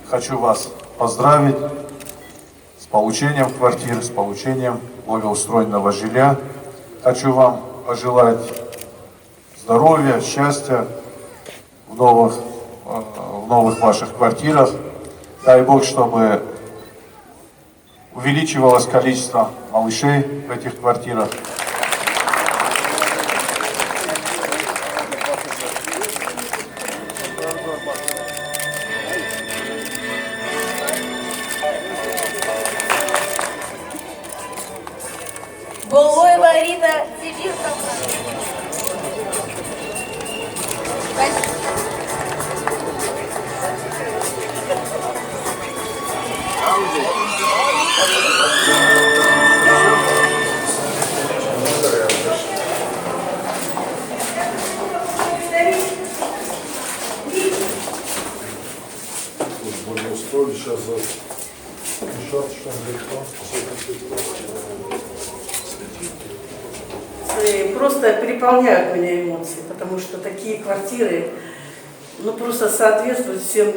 Хочу вас поздравить с получением квартиры, с получением благоустроенного жилья. Хочу вам пожелать здоровья, счастья в новых ваших квартирах. Дай Бог, чтобы увеличивалось количество малышей в этих квартирах. Булоева Рита Сибирковна. Сейчас просто переполняют меня эмоции, потому что такие квартиры, ну, просто соответствуют всем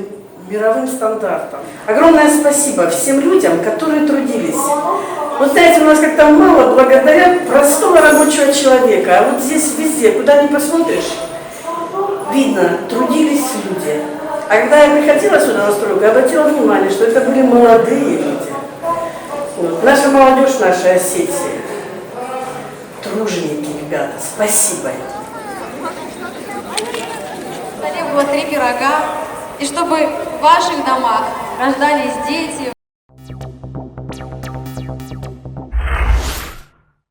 мировым стандартам. Огромное спасибо всем людям, которые трудились. Вот знаете, у нас как-то мало благодаря простого рабочего человека, а вот здесь везде, куда ни посмотришь, видно, трудились люди. А когда я приходила сюда на стройку, я обратила внимание, что это были молодые люди. Вот. Наша молодежь, нашей Осетии. Труженики, ребята, спасибо. На столе было 3 пирога, и чтобы в ваших домах рождались дети.